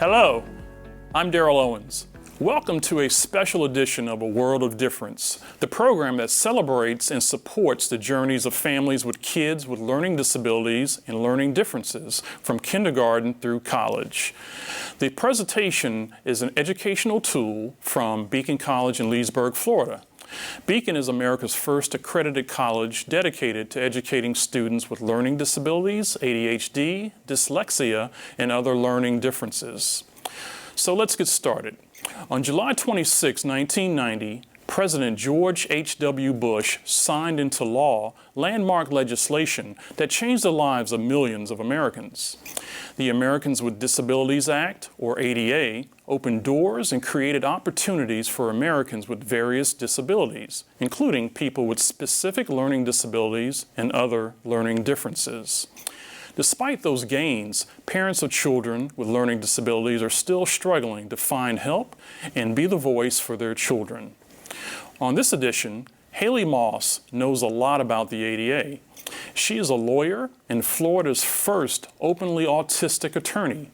Hello, I'm Darrell Owens. Welcome to a special edition of A World of Difference, the program that celebrates and supports the journeys of families with kids with learning disabilities and learning differences from kindergarten through college. The presentation is an educational tool from Beacon College in Leesburg, Florida. Beacon is America's first accredited college dedicated to educating students with learning disabilities, ADHD, dyslexia, and other learning differences. So let's get started. On July 26, 1990, President George H.W. Bush signed into law landmark legislation that changed the lives of millions of Americans. The Americans with Disabilities Act, or ADA, opened doors and created opportunities for Americans with various disabilities, including people with specific learning disabilities and other learning differences. Despite those gains, parents of children with learning disabilities are still struggling to find help and be the voice for their children. On this edition, Haley Moss knows a lot about the ADA. She is a lawyer and Florida's first openly autistic attorney.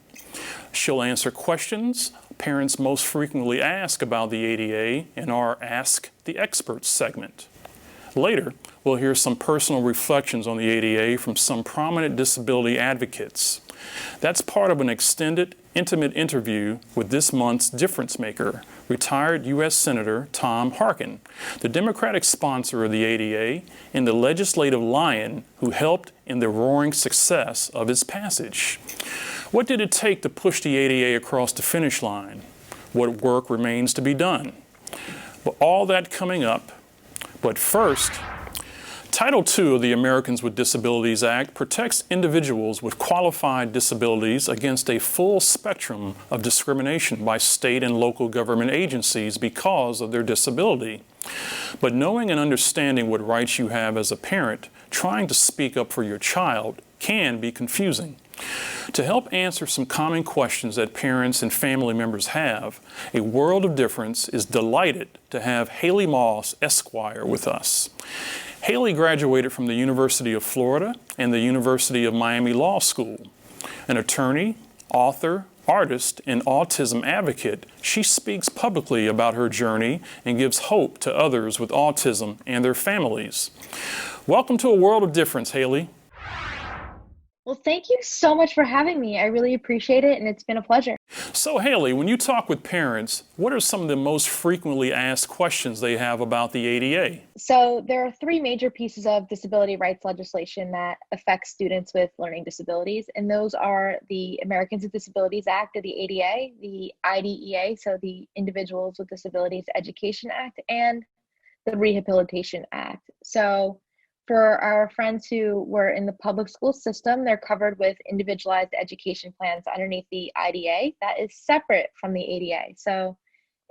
She'll answer questions parents most frequently ask about the ADA in our Ask the Experts segment. Later, we'll hear some personal reflections on the ADA from some prominent disability advocates. That's part of an extended, intimate interview with this month's difference maker, retired US Senator Tom Harkin, the Democratic sponsor of the ADA and the legislative lion who helped in the roaring success of its passage. What did it take to push the ADA across the finish line? What work remains to be done? Well, all that coming up. But first, Title II of the Americans with Disabilities Act protects individuals with qualified disabilities against a full spectrum of discrimination by state and local government agencies because of their disability. But knowing and understanding what rights you have as a parent, trying to speak up for your child can be confusing. To help answer some common questions that parents and family members have, A World of Difference is delighted to have Haley Moss, Esquire, with us. Haley graduated from the University of Florida and the University of Miami Law School. An attorney, author, artist, and autism advocate, she speaks publicly about her journey and gives hope to others with autism and their families. Welcome to A World of Difference, Haley. Well, thank you so much for having me. I really appreciate it, and it's been a pleasure. So, Haley, when you talk with parents, what are some of the most frequently asked questions they have about the ADA? So there are three major pieces of disability rights legislation that affect students with learning disabilities, and those are the Americans with Disabilities Act, or the ADA, the IDEA, so the Individuals with Disabilities Education Act, and the Rehabilitation Act. So for our friends who were in the public school system, they're covered with individualized education plans underneath the IDA. That is separate from the ADA. So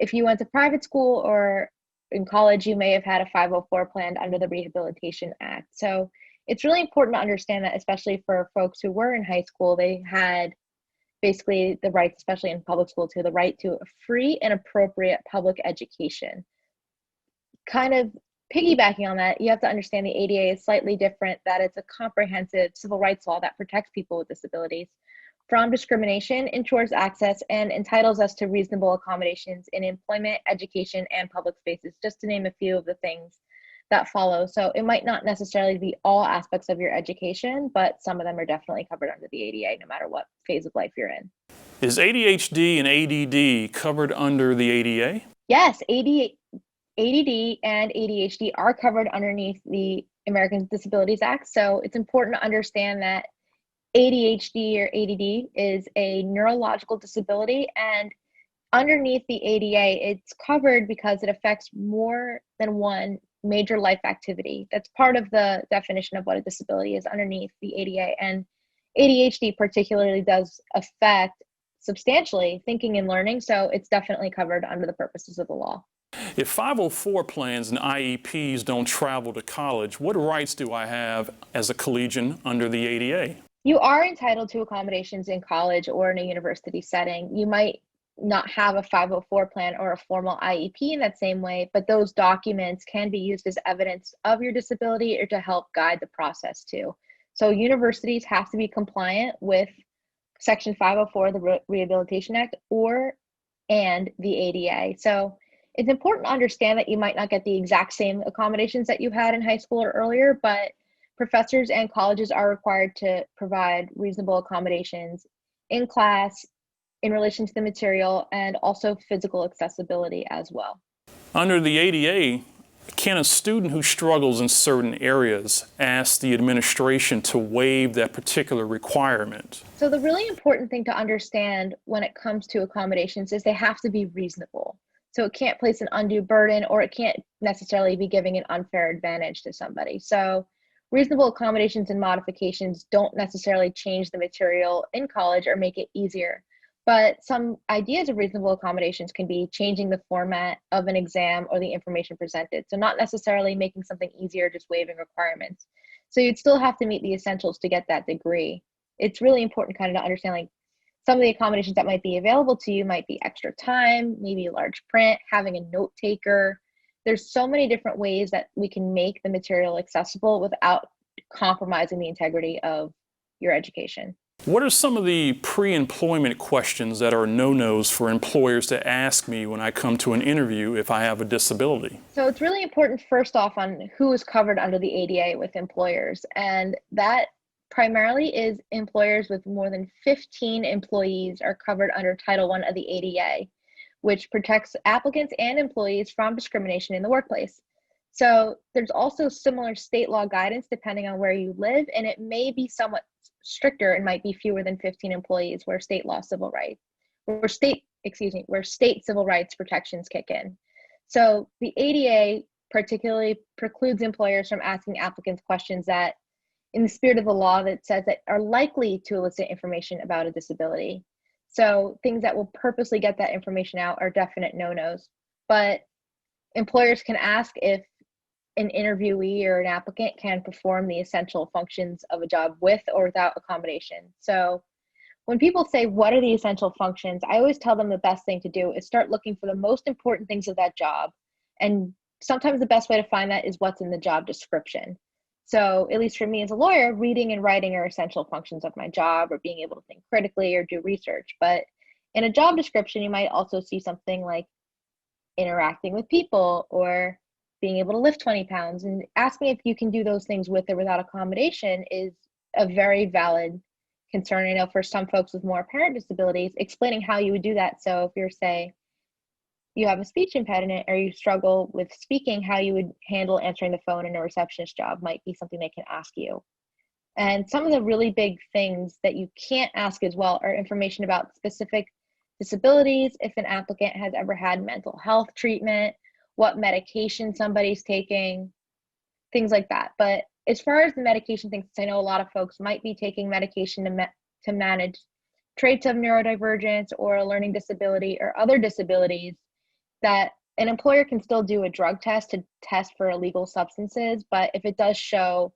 if you went to private school or in college, you may have had a 504 plan under the Rehabilitation Act. So it's really important to understand that, especially for folks who were in high school, they had basically the rights, especially in public school, to the right to a free and appropriate public education. Kind of piggybacking on that, you have to understand the ADA is slightly different, that it's a comprehensive civil rights law that protects people with disabilities from discrimination, ensures access, and entitles us to reasonable accommodations in employment, education, and public spaces, just to name a few of the things that follow. So it might not necessarily be all aspects of your education, but some of them are definitely covered under the ADA, no matter what phase of life you're in. Is ADHD and ADD covered under the ADA? Yes, ADD and ADHD are covered underneath the Americans with Disabilities Act. So it's important to understand that ADHD or ADD is a neurological disability, and underneath the ADA, it's covered because it affects more than one major life activity. That's part of the definition of what a disability is underneath the ADA. And ADHD particularly does affect substantially thinking and learning. So it's definitely covered under the purposes of the law. If 504 plans and IEPs don't travel to college, what rights do I have as a collegian under the ADA? You are entitled to accommodations in college or in a university setting. You might not have a 504 plan or a formal IEP in that same way, but those documents can be used as evidence of your disability or to help guide the process too. So universities have to be compliant with Section 504 of the Rehabilitation Act and the ADA. So it's important to understand that you might not get the exact same accommodations that you had in high school or earlier, but professors and colleges are required to provide reasonable accommodations in class, in relation to the material, and also physical accessibility as well. Under the ADA, can a student who struggles in certain areas ask the administration to waive that particular requirement? So the really important thing to understand when it comes to accommodations is they have to be reasonable. So it can't place an undue burden, or it can't necessarily be giving an unfair advantage to somebody. So reasonable accommodations and modifications don't necessarily change the material in college or make it easier. But some ideas of reasonable accommodations can be changing the format of an exam or the information presented. So not necessarily making something easier, just waiving requirements. So you'd still have to meet the essentials to get that degree. It's really important kind of to understand, like, some of the accommodations that might be available to you might be extra time, maybe large print, having a note taker. There's so many different ways that we can make the material accessible without compromising the integrity of your education. What are some of the pre-employment questions that are no-nos for employers to ask me when I come to an interview if I have a disability? So it's really important, first off, on who is covered under the ADA with employers. And that primarily is employers with more than 15 employees are covered under Title I of the ADA, which protects applicants and employees from discrimination in the workplace. So there's also similar state law guidance depending on where you live, and it may be somewhat stricter and might be fewer than 15 employees where state civil rights protections kick in. So the ADA particularly precludes employers from asking applicants questions that, in the spirit of the law, that says that are likely to elicit information about a disability. So things that will purposely get that information out are definite no-nos. But employers can ask if an interviewee or an applicant can perform the essential functions of a job with or without accommodation. So when people say, what are the essential functions? I always tell them the best thing to do is start looking for the most important things of that job. And sometimes the best way to find that is what's in the job description. So at least for me as a lawyer, reading and writing are essential functions of my job, or being able to think critically or do research. But in a job description, you might also see something like interacting with people or being able to lift 20 pounds. And asking if you can do those things with or without accommodation is a very valid concern. I know for some folks with more apparent disabilities, explaining how you would do that. So if you're, say, you have a speech impediment or you struggle with speaking, how you would handle answering the phone in a receptionist job might be something they can ask you. And some of the really big things that you can't ask as well are information about specific disabilities, if an applicant has ever had mental health treatment, what medication somebody's taking, things like that. But as far as the medication things, I know a lot of folks might be taking medication to manage traits of neurodivergence or a learning disability or other disabilities, that an employer can still do a drug test to test for illegal substances. But if it does show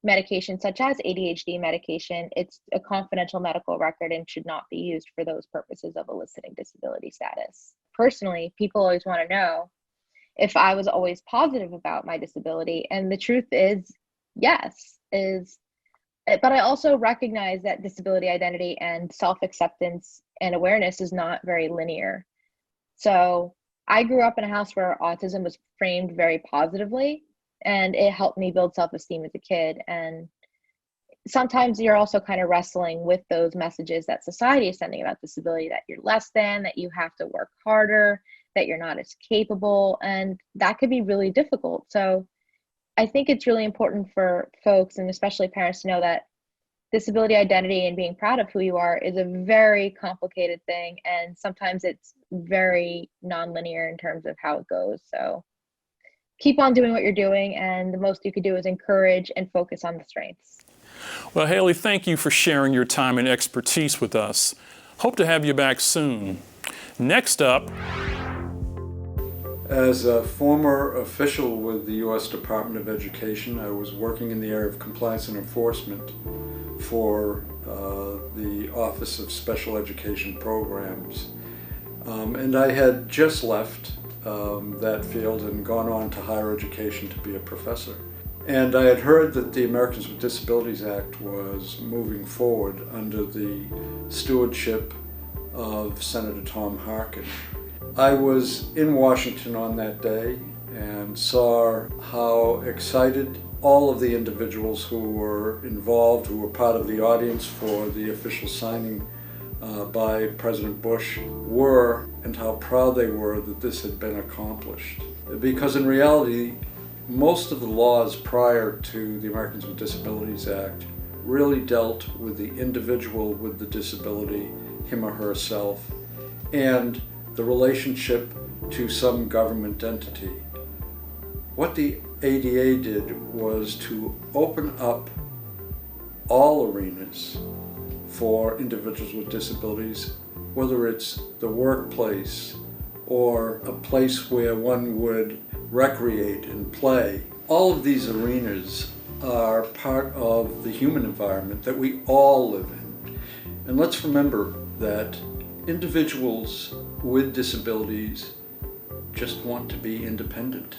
medication such as ADHD medication, it's a confidential medical record and should not be used for those purposes of eliciting disability status. Personally, people always want to know if I was always positive about my disability. And the truth is, yes, but I also recognize that disability identity and self-acceptance and awareness is not very linear. So I grew up in a house where autism was framed very positively, and it helped me build self-esteem as a kid. And sometimes you're also kind of wrestling with those messages that society is sending about disability, that you're less than, that you have to work harder, that you're not as capable, and that could be really difficult. So I think it's really important for folks, and especially parents, to know that disability identity and being proud of who you are is a very complicated thing, and sometimes it's very nonlinear in terms of how it goes. So keep on doing what you're doing, and the most you could do is encourage and focus on the strengths. Well, Haley, thank you for sharing your time and expertise with us. Hope to have you back soon. Next up, as a former official with the US Department of Education, I was working in the area of compliance and enforcement for the Office of Special Education Programs. And I had just left that field and gone on to higher education to be a professor. And I had heard that the Americans with Disabilities Act was moving forward under the stewardship of Senator Tom Harkin. I was in Washington on that day and saw how excited all of the individuals who were involved, who were part of the audience for the official signing by President Bush were, and how proud they were that this had been accomplished. Because in reality, most of the laws prior to the Americans with Disabilities Act really dealt with the individual with the disability, him or herself, and the relationship to some government entity. What the ADA did was to open up all arenas for individuals with disabilities, whether it's the workplace or a place where one would recreate and play. All of these arenas are part of the human environment that we all live in. And let's remember that individuals with disabilities just want to be independent.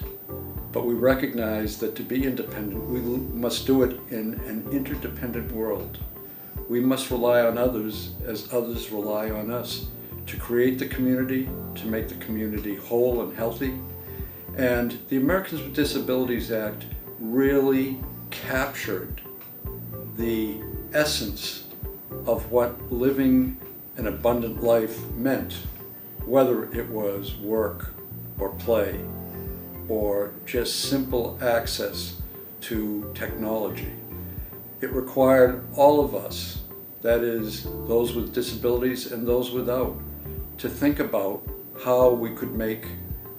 But we recognize that to be independent, we must do it in an interdependent world. We must rely on others as others rely on us to create the community, to make the community whole and healthy. And the Americans with Disabilities Act really captured the essence of what living an abundant life meant, whether it was work or play or just simple access to technology. It required all of us, that is, those with disabilities and those without, to think about how we could make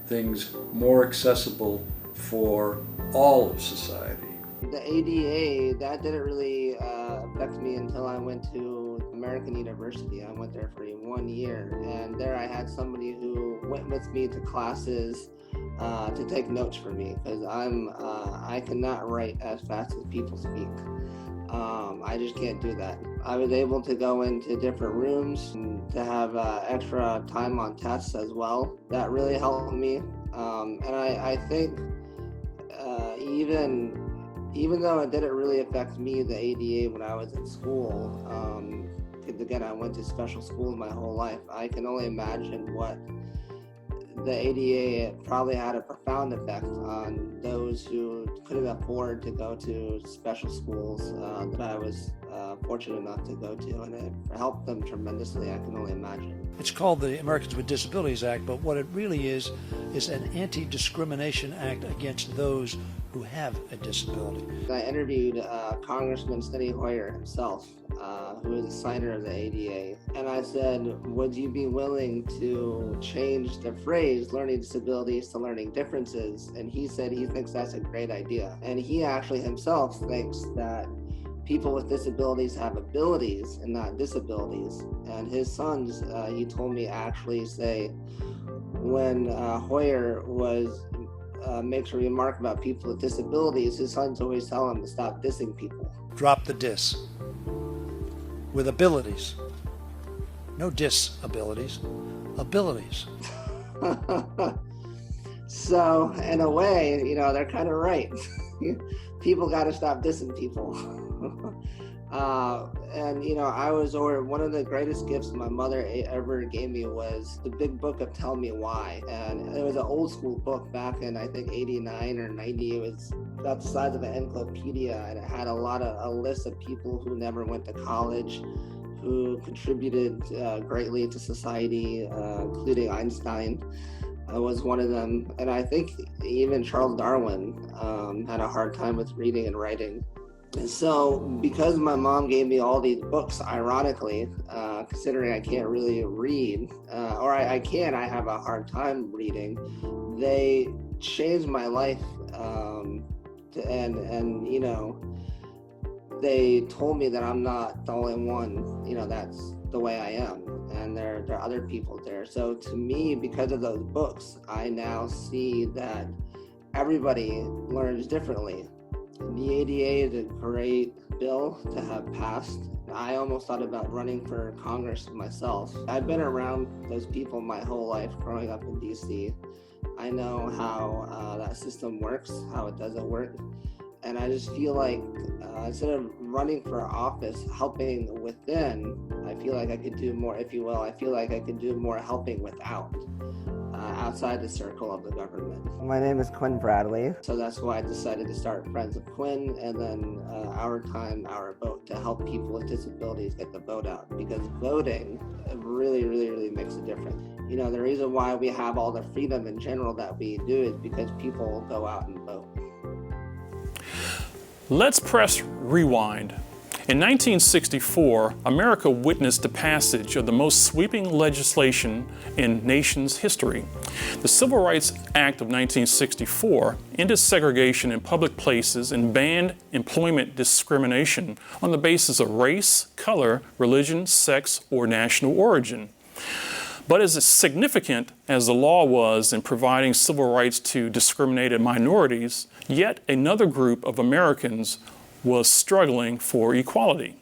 things more accessible for all of society. The ADA, that didn't really affect me until I went to American University. I went there for 1 year, and there I had somebody who went with me to classes to take notes for me, because I cannot write as fast as people speak. I just can't do that. I was able to go into different rooms and to have extra time on tests as well. That really helped me. And I think even though it didn't really affect me, the ADA, when I was in school, because again, I went to special school my whole life, I can only imagine what the ADA probably had a profound effect on those who couldn't afford to go to special schools that I was fortunate enough to go to, and it helped them tremendously, I can only imagine. It's called the Americans with Disabilities Act, but what it really is an anti-discrimination act against those who have a disability. I interviewed Congressman Steny Hoyer himself, who is a signer of the ADA, and I said, would you be willing to change the phrase learning disabilities to learning differences? And he said he thinks that's a great idea. And he actually himself thinks that people with disabilities have abilities and not disabilities. And his sons, he told me, actually say, when Hoyer makes a remark about people with disabilities, his sons always tell him to stop dissing people. Drop the diss. With abilities. No disabilities. Abilities. So, in a way, they're kind of right. People got to stop dissing people. And I was one of the greatest gifts my mother ever gave me was the big book of Tell Me Why. And it was an old school book back in, I think, 89 or 90. It was about the size of an encyclopedia, and it had a list of people who never went to college, who contributed greatly to society, including Einstein. Was one of them. And I think even Charles Darwin had a hard time with reading and writing. And so, because my mom gave me all these books, ironically, considering I can't really read, or I can, I have a hard time reading, they changed my life. They told me that I'm not the only one, that's the way I am. And there are other people there. So to me, because of those books, I now see that everybody learns differently. The ADA is a great bill to have passed. I almost thought about running for Congress myself. I've been around those people my whole life growing up in DC. I know how that system works, how it doesn't work. And I just feel like instead of running for office, helping within, I feel like I could do more, if you will. I feel like I could do more helping without, outside the circle of the government. My name is Quinn Bradley. So that's why I decided to start Friends of Quinn, and then Our Time, Our Vote, to help people with disabilities get the vote out. Because voting really, really, really makes a difference. You know, the reason why we have all the freedom in general that we do is because people go out and vote. Let's press rewind. In 1964, America witnessed the passage of the most sweeping legislation in nation's history. The Civil Rights Act of 1964 ended segregation in public places and banned employment discrimination on the basis of race, color, religion, sex, or national origin. But as significant as the law was in providing civil rights to discriminated minorities, yet another group of Americans was struggling for equality.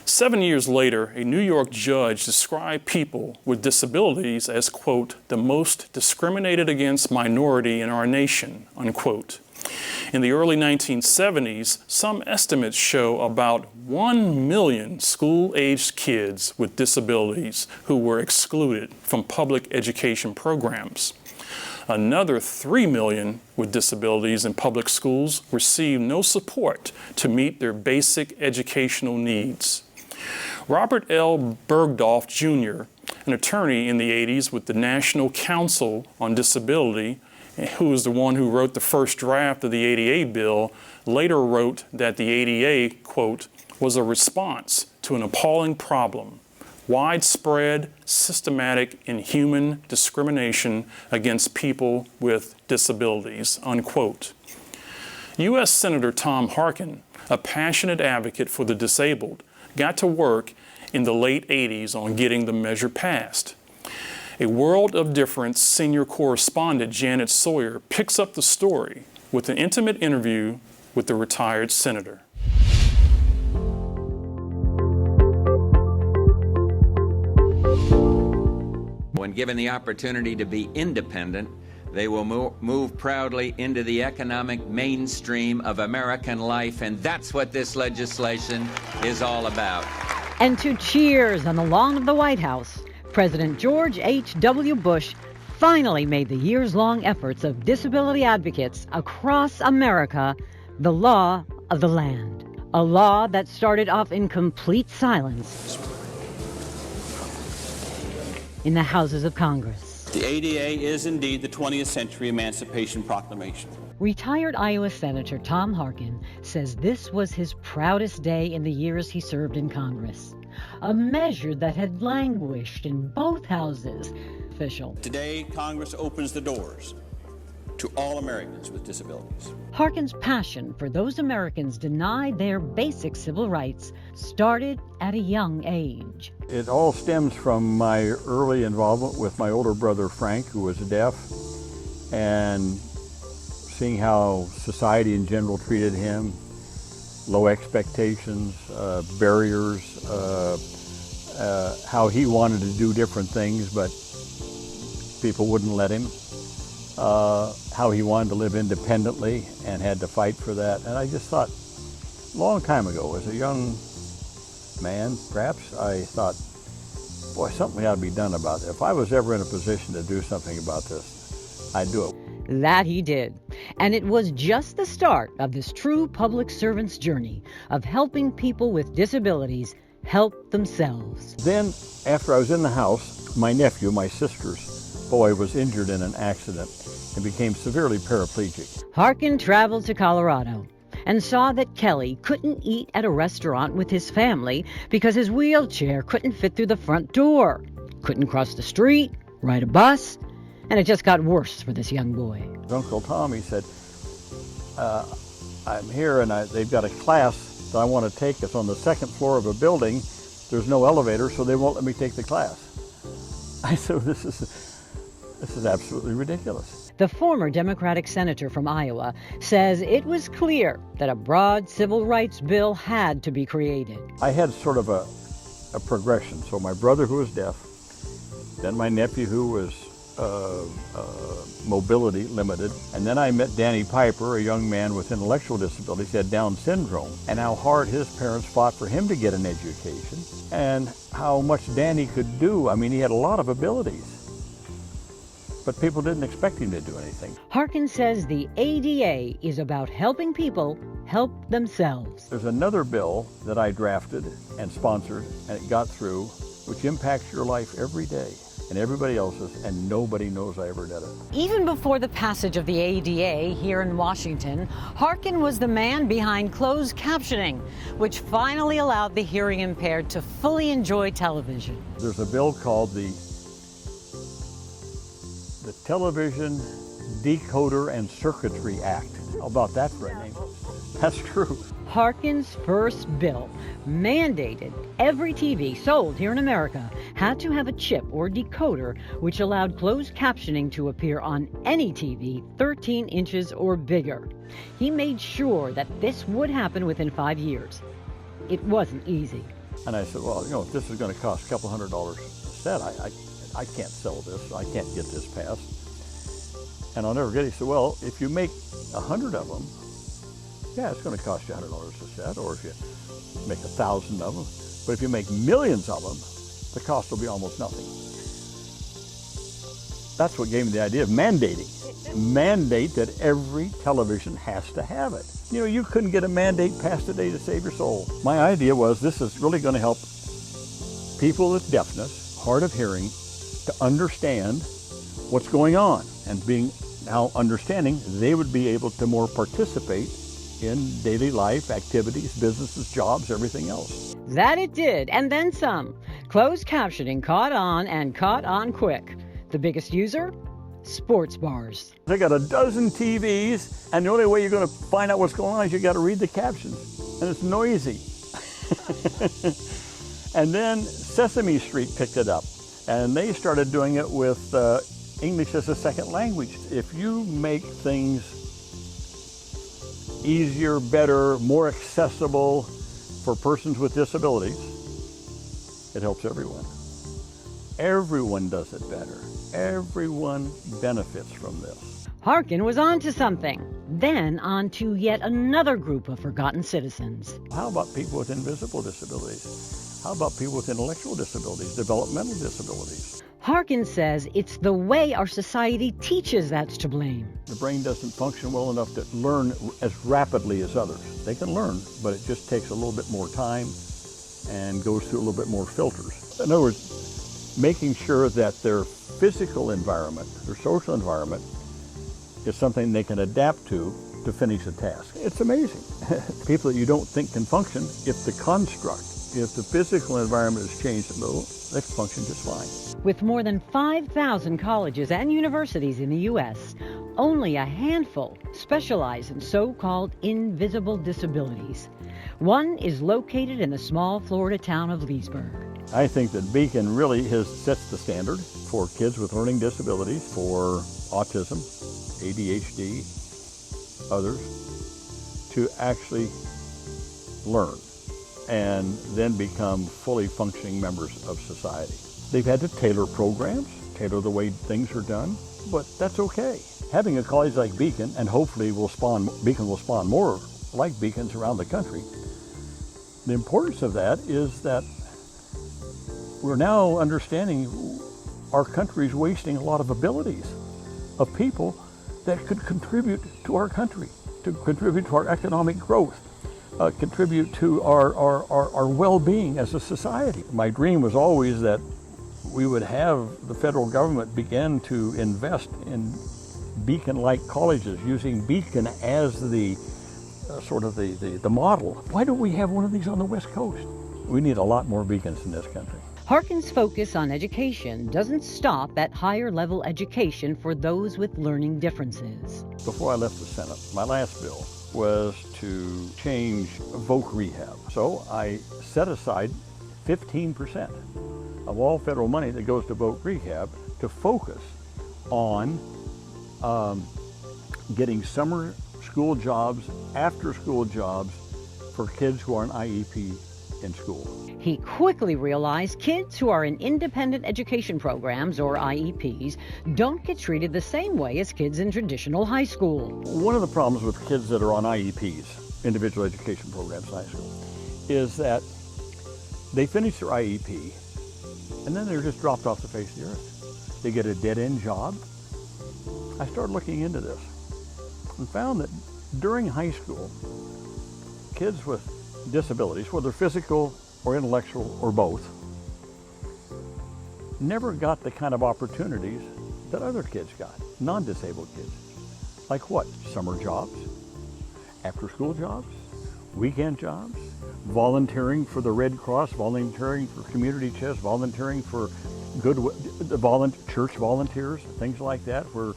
7 years later, a New York judge described people with disabilities as, quote, the most discriminated against minority in our nation, unquote. In the early 1970s, some estimates show about 1 million school-aged kids with disabilities who were excluded from public education programs. Another 3 million with disabilities in public schools receive no support to meet their basic educational needs. Robert L. Bergdorf, Jr., an attorney in the 80s with the National Council on Disability, who was the one who wrote the first draft of the ADA bill, later wrote that the ADA, quote, was a response to an appalling problem: widespread, systematic, inhuman discrimination against people with disabilities, unquote. US Senator Tom Harkin, a passionate advocate for the disabled, got to work in the late 80s on getting the measure passed. A World of Difference senior correspondent Janet Sawyer picks up the story with an intimate interview with the retired senator. When given the opportunity to be independent, they will move proudly into the economic mainstream of American life, and that's what this legislation is all about. And to cheers on the lawn of the White House, President George H.W. Bush finally made the years-long efforts of disability advocates across America the law of the land. A law that started off in complete silence in the Houses of Congress. The ADA is indeed the 20th Century Emancipation Proclamation. Retired Iowa Senator Tom Harkin says this was his proudest day in the years he served in Congress. A measure that had languished in both houses. Official. Today, Congress opens the doors to all Americans with disabilities. Harkin's passion for those Americans denied their basic civil rights started at a young age. It all stems from my early involvement with my older brother Frank, who was deaf, and seeing how society in general treated him, low expectations, barriers, how he wanted to do different things, but people wouldn't let him, how he wanted to live independently and had to fight for that. And I just thought, a long time ago, as a young man, perhaps, I thought, boy, something ought to be done about it. If I was ever in a position to do something about this, I'd do it. That he did. And it was just the start of this true public servant's journey of helping people with disabilities help themselves. Then, after I was in the house, my nephew, my sister's boy, was injured in an accident and became severely paraplegic. Harkin traveled to Colorado and saw that Kelly couldn't eat at a restaurant with his family because his wheelchair couldn't fit through the front door, couldn't cross the street, ride a bus, and it just got worse for this young boy. Uncle Tommy said, I'm here and they've got a class that I want to take. It's on the second floor of a building. There's no elevator, so they won't let me take the class. I said, this is absolutely ridiculous. The former Democratic senator from Iowa says it was clear that a broad civil rights bill had to be created. I had sort of a progression. So my brother, who was deaf, then my nephew, who was mobility limited. And then I met Danny Piper, a young man with intellectual disabilities. He had Down syndrome, and how hard his parents fought for him to get an education, and how much Danny could do. I mean, he had a lot of abilities, but people didn't expect him to do anything. Harkin says the ADA is about helping people help themselves. There's another bill that I drafted and sponsored, and it got through, which impacts your life every day and everybody else's, and nobody knows I ever did it. Even before the passage of the ADA here in Washington, Harkin was the man behind closed captioning, which finally allowed the hearing impaired to fully enjoy television. There's a bill called the Television Decoder and Circuitry Act. How about that for a name? That's true. Harkin's first bill mandated every TV sold here in America had to have a chip or decoder which allowed closed captioning to appear on any TV 13 inches or bigger. He made sure that this would happen within 5 years. It wasn't easy. And I said, well, you know, if this is going to cost a couple $100 a set, I can't sell this. I can't get this passed. And I'll never get it. He said, well, if you make 100 of them, yeah, it's going to cost you $100 a set, or if you make 1,000 of them. But if you make millions of them, the cost will be almost nothing. That's what gave me the idea of mandating. Mandate that every television has to have it. You know, you couldn't get a mandate passed today to save your soul. My idea was this is really going to help people with deafness, hard of hearing, to understand what's going on. And being now understanding, they would be able to more participate in daily life, activities, businesses, jobs, everything else. That it did, and then some. Closed captioning caught on, and caught on quick. The biggest user? Sports bars. They got a dozen TVs, and the only way you're going to find out what's going on is you got to read the captions, and it's noisy. And then Sesame Street picked it up, and they started doing it with English as a second language. If you make things easier, better, more accessible for persons with disabilities, it helps everyone. Everyone does it better. Everyone benefits from this. Harkin was on to something, then on to yet another group of forgotten citizens. How about people with invisible disabilities? How about people with intellectual disabilities, developmental disabilities? Harkin says it's the way our society teaches that's to blame. The brain doesn't function well enough to learn as rapidly as others. They can learn, but it just takes a little bit more time and goes through a little bit more filters. In other words, making sure that their physical environment, their social environment, is something they can adapt to finish a task. It's amazing. People that you don't think can function, if the construct, if the physical environment is changed a little, they can function just fine. With more than 5,000 colleges and universities in the U.S., only a handful specialize in so-called invisible disabilities. One is located in the small Florida town of Leesburg. I think that Beacon really sets the standard for kids with learning disabilities, for autism, ADHD, others, to actually learn and then become fully functioning members of society. They've had to tailor programs, tailor the way things are done, but that's okay. Having a college like Beacon, and hopefully Beacon will spawn more like Beacons around the country, the importance of that is that we're now understanding our country's wasting a lot of abilities of people that could contribute to our country, to contribute to our economic growth, contribute to our well-being as a society. My dream was always that we would have the federal government begin to invest in Beacon-like colleges, using Beacon as the sort of the model. Why don't we have one of these on the West Coast? We need a lot more Beacons in this country. Harkin's focus on education doesn't stop at higher level education for those with learning differences. Before I left the Senate, my last bill was to change voc rehab. So I set aside 15% of all federal money that goes to voc rehab to focus on getting summer school jobs, after school jobs for kids who are on IEP in school. He quickly realized kids who are in independent education programs, or IEPs, don't get treated the same way as kids in traditional high school. One of the problems with kids that are on IEPs, individual education programs in high school, is that they finish their IEP and then they're just dropped off the face of the earth. They get a dead-end job. I started looking into this and found that during high school, kids with disabilities, whether physical or intellectual or both, never got the kind of opportunities that other kids got, non-disabled kids. Like what? Summer jobs, after-school jobs, weekend jobs, volunteering for the Red Cross, volunteering for community chest, volunteering for church volunteers, things like that, where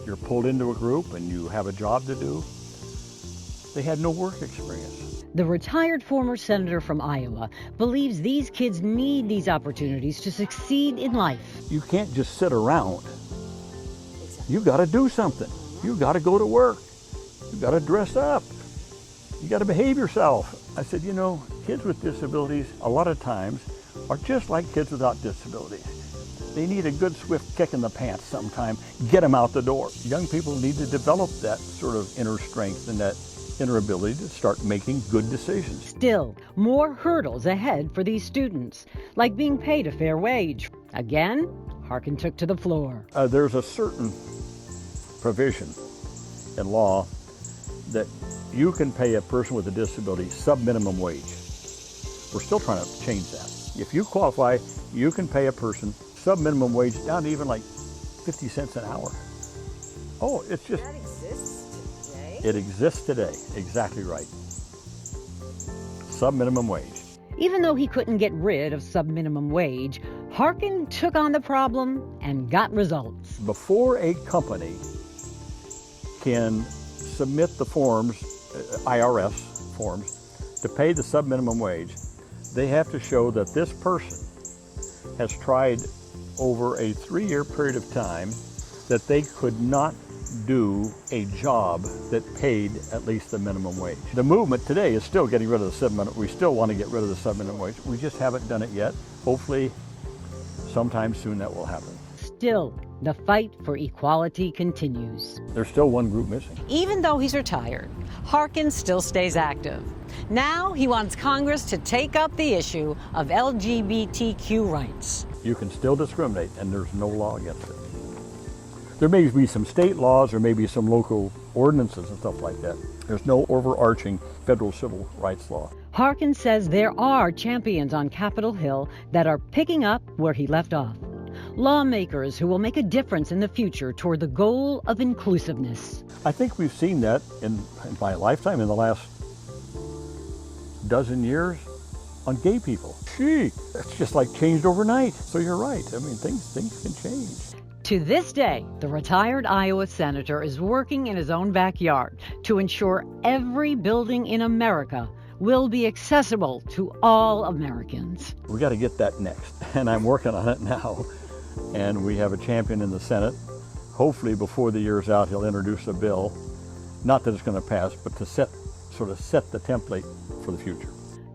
you're pulled into a group and you have a job to do. They had no work experience. The retired former senator from Iowa believes these kids need these opportunities to succeed in life. You can't just sit around. You've got to do something. You've got to go to work. You've got to dress up. You got to behave yourself. I said, you know, kids with disabilities a lot of times are just like kids without disabilities. They need a good swift kick in the pants sometime, get them out the door. Young people need to develop that sort of inner strength and that inner ability to start making good decisions. Still, more hurdles ahead for these students, like being paid a fair wage. Again, Harkin took to the floor. There's a certain provision in law that you can pay a person with a disability sub-minimum wage. We're still trying to change that. If you qualify, you can pay a person sub-minimum wage down to even like 50 cents an hour. Oh, it's just... That exists today? It exists today, exactly right. Sub-minimum wage. Even though he couldn't get rid of sub-minimum wage, Harkin took on the problem and got results. Before a company can submit the forms, IRS forms, to pay the sub-minimum wage, they have to show that this person has tried over a 3-year period of time that they could not do a job that paid at least the minimum wage. The movement today is still getting rid of the sub-minimum. We still want to get rid of the sub-minimum wage. We just haven't done it yet. Hopefully, sometime soon that will happen. Still, the fight for equality continues. There's still one group missing. Even though he's retired, Harkin still stays active. Now he wants Congress to take up the issue of LGBTQ rights. You can still discriminate, and there's no law against it. There may be some state laws, or maybe some local ordinances and stuff like that. There's no overarching federal civil rights law. Harkin says there are champions on Capitol Hill that are picking up where he left off. Lawmakers who will make a difference in the future toward the goal of inclusiveness. I think we've seen that in my lifetime, in the last dozen years, on gay people. It's just like changed overnight. So you're right. I mean, things can change. To this day, the retired Iowa senator is working in his own backyard to ensure every building in America will be accessible to all Americans. We got to get that next, and I'm working on it now. And we have a champion in the Senate. Hopefully before the year's out, he'll introduce a bill, not that it's going to pass, but to set the template for the future.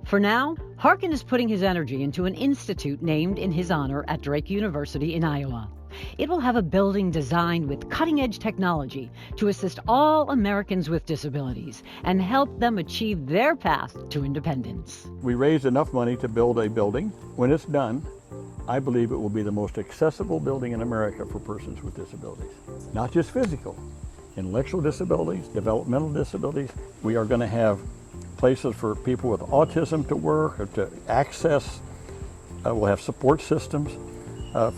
For now, Harkin is putting his energy into an institute named in his honor at Drake University in Iowa. It will have a building designed with cutting-edge technology to assist all Americans with disabilities and help them achieve their path to independence. We raised enough money to build a building. When it's done, I believe it will be the most accessible building in America for persons with disabilities. Not just physical, intellectual disabilities, developmental disabilities. We are going to have places for people with autism to work, or to access. We'll have support systems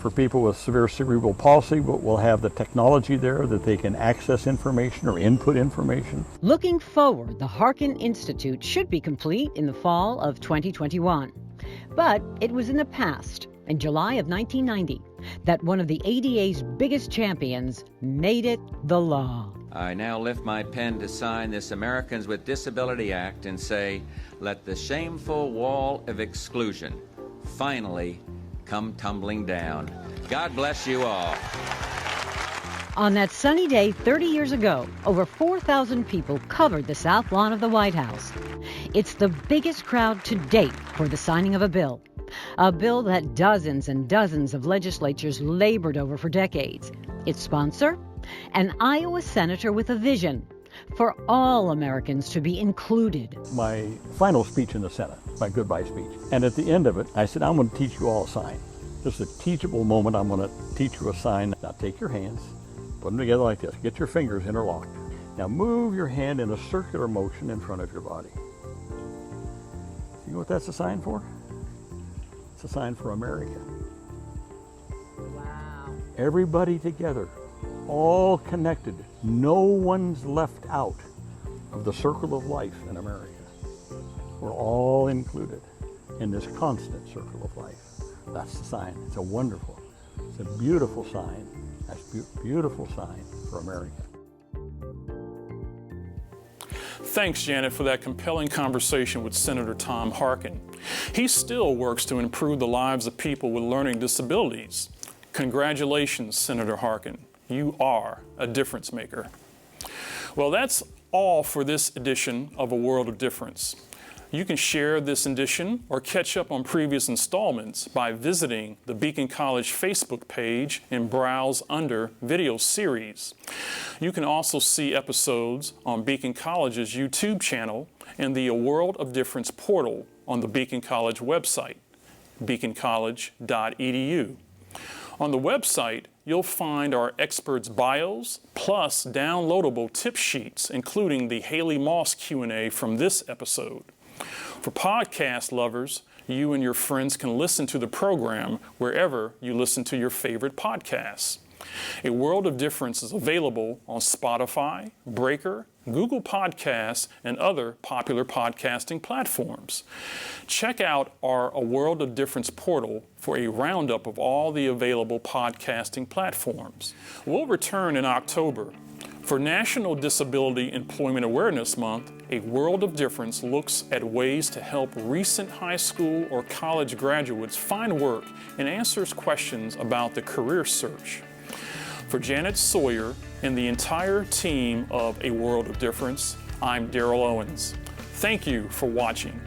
for people with severe cerebral palsy, but we'll have the technology there that they can access information or input information. Looking forward, the Harkin Institute should be complete in the fall of 2021. But it was in the past, in July of 1990, that one of the ADA's biggest champions made it the law. I now lift my pen to sign this Americans with Disability Act and say, let the shameful wall of exclusion finally come tumbling down. God bless you all. On that sunny day 30 years ago, over 4,000 people covered the South Lawn of the White House. It's the biggest crowd to date for the signing of a bill that dozens and dozens of legislatures labored over for decades. Its sponsor? An Iowa senator with a vision for all Americans to be included. My final speech in the Senate, my goodbye speech. And at the end of it, I said, I'm going to teach you all a sign. Just a teachable moment. I'm going to teach you a sign. Now take your hands, put them together like this. Get your fingers interlocked. Now move your hand in a circular motion in front of your body. You know what that's a sign for? It's a sign for America. Wow. Everybody together, all connected. No one's left out of the circle of life in America. We're all included in this constant circle of life. That's the sign. It's a wonderful, it's a beautiful sign. That's a beautiful sign for America. Thanks, Janet, for that compelling conversation with Senator Tom Harkin. He still works to improve the lives of people with learning disabilities. Congratulations, Senator Harkin. You are a difference maker. Well, that's all for this edition of A World of Difference. You can share this edition or catch up on previous installments by visiting the Beacon College Facebook page and browse under Video Series. You can also see episodes on Beacon College's YouTube channel and the A World of Difference portal on the Beacon College website, beaconcollege.edu. On the website, you'll find our experts' bios, plus downloadable tip sheets, including the Haley Moss Q&A from this episode. For podcast lovers, you and your friends can listen to the program wherever you listen to your favorite podcasts. A World of Difference is available on Spotify, Breaker, Google Podcasts, and other popular podcasting platforms. Check out our A World of Difference portal for a roundup of all the available podcasting platforms. We'll return in October. For National Disability Employment Awareness Month, A World of Difference looks at ways to help recent high school or college graduates find work and answers questions about the career search. For Janet Sawyer and the entire team of A World of Difference, I'm Daryl Owens. Thank you for watching.